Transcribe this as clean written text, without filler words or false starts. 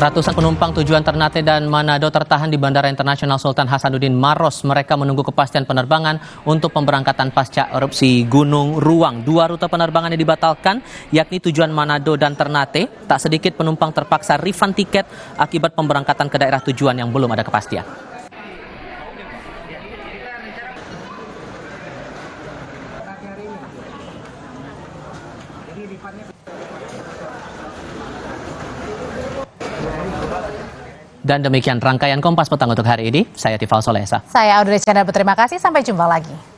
Ratusan penumpang tujuan Ternate dan Manado tertahan di Bandara Internasional Sultan Hasanuddin Maros. Mereka menunggu kepastian penerbangan untuk pemberangkatan pasca erupsi Gunung Ruang. 2 rute penerbangan yang dibatalkan, yakni tujuan Manado dan Ternate. Tak sedikit penumpang terpaksa refund tiket akibat pemberangkatan ke daerah tujuan yang belum ada kepastian. Dan demikian rangkaian Kompas Petang untuk hari ini. Saya Tifal Solesa. Saya Audrey Chandra, terima kasih. Sampai jumpa lagi.